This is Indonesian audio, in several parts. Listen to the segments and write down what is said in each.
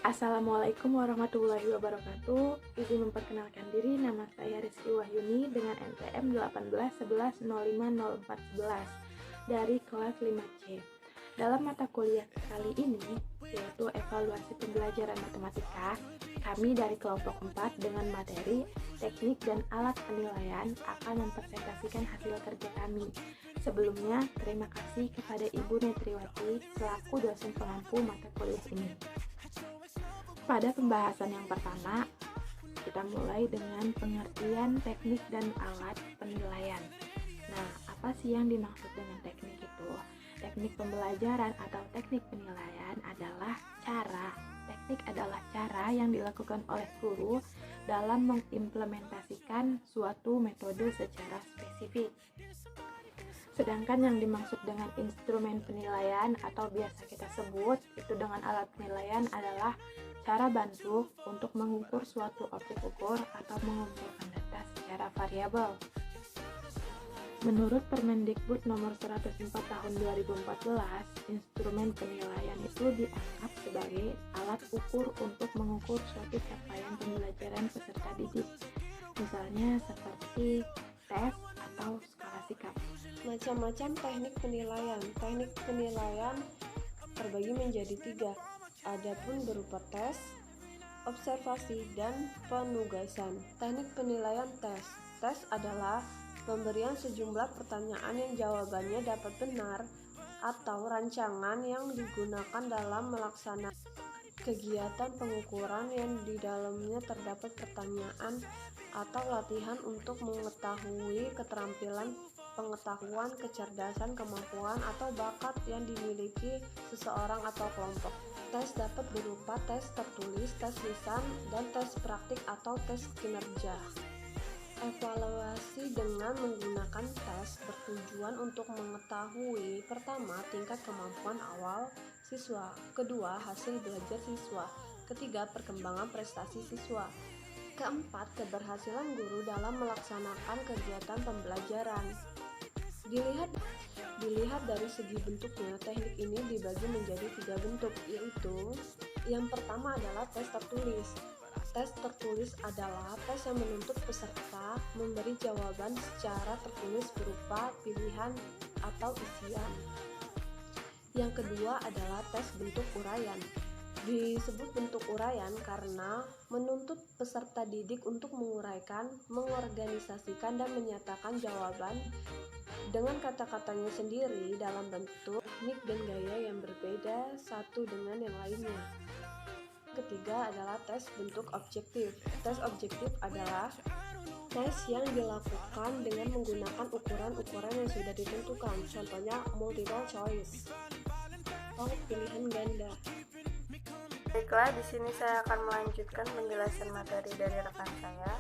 Assalamualaikum warahmatullahi wabarakatuh. Izin memperkenalkan diri, nama saya Rizky Wahyuni dengan NPM 1811050411 dari kelas 5C. Dalam mata kuliah kali ini, yaitu evaluasi pembelajaran matematika, kami dari kelompok 4 dengan materi teknik dan alat penilaian akan mempresentasikan hasil kerja kami. Sebelumnya, terima kasih kepada Ibu Netriwati selaku dosen pengampu mata kuliah ini. Pada pembahasan yang pertama, kita mulai dengan pengertian teknik dan alat penilaian. Nah, apa sih yang dimaksud dengan teknik itu? Teknik pembelajaran atau teknik penilaian adalah teknik adalah cara yang dilakukan oleh guru dalam mengimplementasikan suatu metode secara spesifik. Sedangkan yang dimaksud dengan instrumen penilaian atau biasa kita sebut itu dengan alat penilaian adalah cara bantu untuk mengukur suatu objek ukur atau mengumpulkan data secara variabel. Menurut Permendikbud nomor 104 tahun 2014, instrumen penilaian itu dianggap sebagai alat ukur untuk mengukur suatu capaian pembelajaran peserta didik. Misalnya seperti tes atau skala sikap. Macam-macam teknik penilaian. Teknik penilaian terbagi menjadi 3. Adapun berupa tes, observasi, dan penugasan. Teknik penilaian tes. Tes adalah pemberian sejumlah pertanyaan yang jawabannya dapat benar atau rancangan yang digunakan dalam melaksanakan kegiatan pengukuran yang di dalamnya terdapat pertanyaan atau latihan untuk mengetahui keterampilan, pengetahuan, kecerdasan, kemampuan, atau bakat yang dimiliki seseorang atau kelompok. Tes dapat berupa tes tertulis, tes lisan, dan tes praktik atau tes kinerja. Evaluasi dengan menggunakan tes bertujuan untuk mengetahui pertama, tingkat kemampuan awal siswa, kedua, hasil belajar siswa, ketiga, perkembangan prestasi siswa, keempat, keberhasilan guru dalam melaksanakan kegiatan pembelajaran. Dilihat dari segi bentuknya, teknik ini dibagi menjadi 3 bentuk, yaitu yang pertama adalah tes tertulis. Tes tertulis adalah tes yang menuntut peserta memberi jawaban secara tertulis berupa pilihan atau isian. Yang kedua adalah tes bentuk uraian. Disebut bentuk uraian karena menuntut peserta didik untuk menguraikan, mengorganisasikan, dan menyatakan jawaban dengan kata-katanya sendiri dalam bentuk, teknik, dan gaya yang berbeda satu dengan yang lainnya. Ketiga adalah tes bentuk objektif. Tes objektif adalah tes yang dilakukan dengan menggunakan ukuran-ukuran yang sudah ditentukan. Contohnya multiple choice atau pilihan ganda. Baiklah, di sini saya akan melanjutkan penjelasan materi dari rekan saya.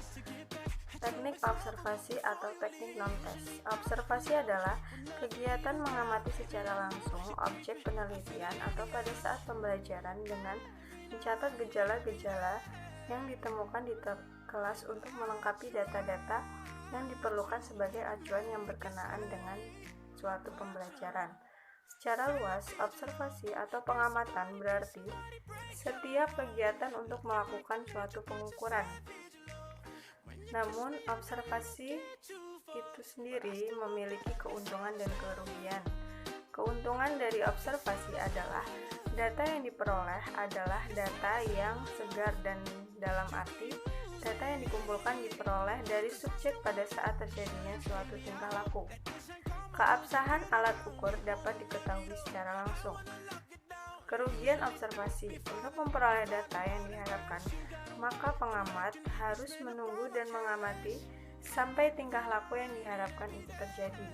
Teknik observasi atau teknik non-tes. Observasi adalah kegiatan mengamati secara langsung objek penelitian atau pada saat pembelajaran dengan mencatat gejala-gejala yang ditemukan di kelas untuk melengkapi data-data yang diperlukan sebagai acuan yang berkenaan dengan suatu pembelajaran. Secara luas, observasi atau pengamatan berarti setiap kegiatan untuk melakukan suatu pengukuran. Namun, observasi itu sendiri memiliki keuntungan dan kerugian. Keuntungan dari observasi adalah data yang diperoleh adalah data yang segar dan dalam arti data yang dikumpulkan diperoleh dari subjek pada saat terjadinya suatu tingkah laku. Keabsahan alat ukur dapat diketahui secara langsung. Kerugian observasi. Untuk memperoleh data yang diharapkan, maka pengamat harus menunggu dan mengamati sampai tingkah laku yang diharapkan itu terjadi.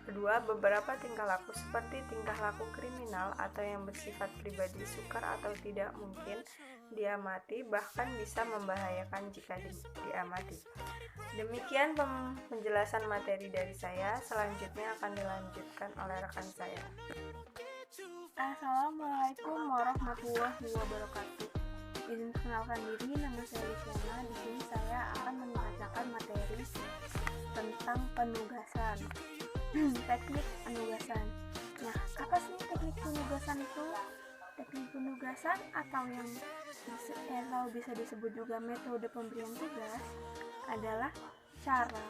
Kedua, beberapa tingkah laku seperti tingkah laku kriminal atau yang bersifat pribadi sukar atau tidak mungkin diamati, bahkan bisa membahayakan jika diamati. Demikian penjelasan materi dari saya. Selanjutnya akan dilanjutkan oleh rekan saya. Assalamualaikum warahmatullahi wabarakatuh. Izin perkenalkan diri, nama saya Lisyana. Di sini saya akan membacakan materi tentang penugasan. Teknik penugasan. Nah, apa sih teknik penugasan itu? Teknik penugasan atau bisa disebut juga metode pemberian tugas adalah cara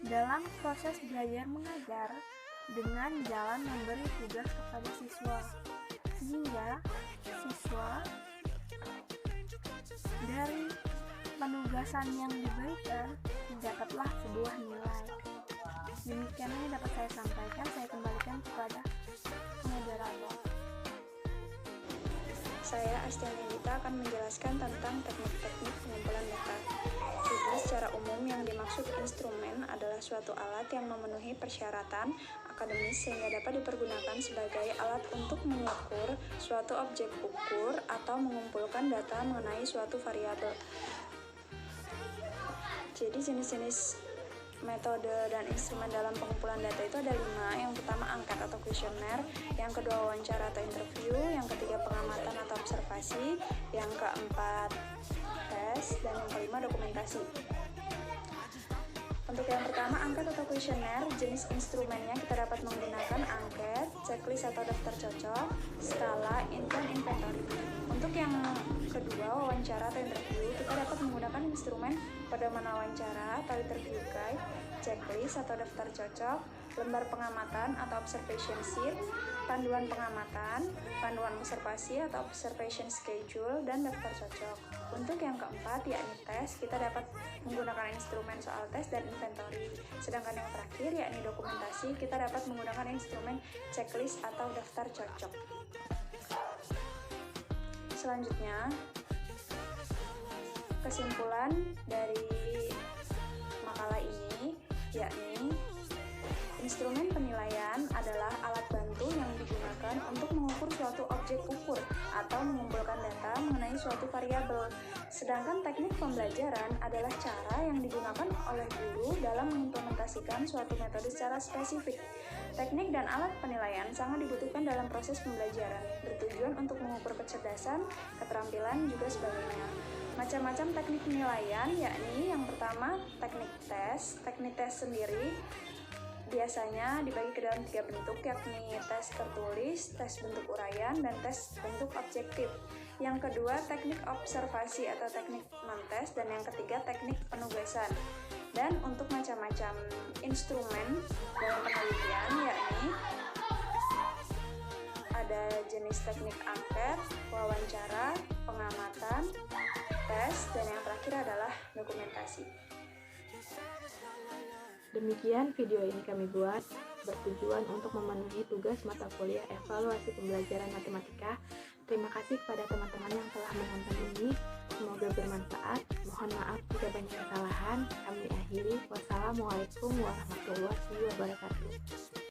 dalam proses belajar mengajar dengan jalan memberi tugas kepada siswa, sehingga siswa dari penugasan yang diberikan didapatlah sebuah nilai. Demikian yang dapat saya sampaikan, saya kembalikan kepada moderator. Saya Astiani Dita akan menjelaskan tentang teknik-teknik pengumpulan data. Jadi secara umum yang dimaksud instrumen adalah suatu alat yang memenuhi persyaratan akademis sehingga dapat dipergunakan sebagai alat untuk mengukur suatu objek ukur atau mengumpulkan data mengenai suatu variabel. Jadi jenis-jenis metode dan instrumen dalam pengumpulan data itu ada 5. Yang pertama angket atau kuesioner, yang kedua wawancara atau interview, yang ketiga pengamatan atau observasi, yang keempat tes, dan yang kelima dokumentasi. Untuk yang pertama angket atau kuesioner, jenis instrumennya kita dapat menggunakan angket, checklist atau daftar cocok, skala, dan inventory. Untuk yang kedua wawancara atau interview, kita dapat menggunakan instrumen pedoman wawancara atau interview guide, checklist atau daftar cocok, lembar pengamatan atau observation sheet, panduan pengamatan, panduan observasi atau observation schedule, dan daftar cocok. Untuk yang keempat yakni tes, kita dapat menggunakan instrumen soal tes dan inventory. Sedangkan yang terakhir yakni dokumentasi, kita dapat menggunakan instrumen checklist atau daftar cocok. Selanjutnya, kesimpulan dari makalah ini yakni instrumen penilaian adalah alat bantu yang digunakan untuk mengukur suatu objek ukur atau mengumpulkan data mengenai suatu variabel. Sedangkan teknik pembelajaran adalah cara yang digunakan oleh guru dalam mengimplementasikan suatu metode secara spesifik. Teknik dan alat penilaian sangat dibutuhkan dalam proses pembelajaran, bertujuan untuk mengukur kecerdasan, keterampilan, juga sebagainya. Macam-macam teknik penilaian yakni yang pertama teknik tes. Teknik tes sendiri biasanya dibagi ke dalam 3 bentuk, yakni tes tertulis, tes bentuk uraian, dan tes bentuk objektif. Yang kedua teknik observasi atau teknik non-tes, dan yang ketiga teknik penugasan. Dan untuk macam-macam instrumen dalam penelitian yakni ada jenis teknik angket, wawancara, pengamatan, tes, dan yang terakhir adalah dokumentasi. Demikian video ini kami buat bertujuan untuk memenuhi tugas mata kuliah evaluasi pembelajaran matematika. Terima kasih kepada teman-teman yang telah menonton ini. Semoga bermanfaat. Mohon maaf jika banyak kesalahan. Kami akhiri. Wassalamualaikum warahmatullahi wabarakatuh.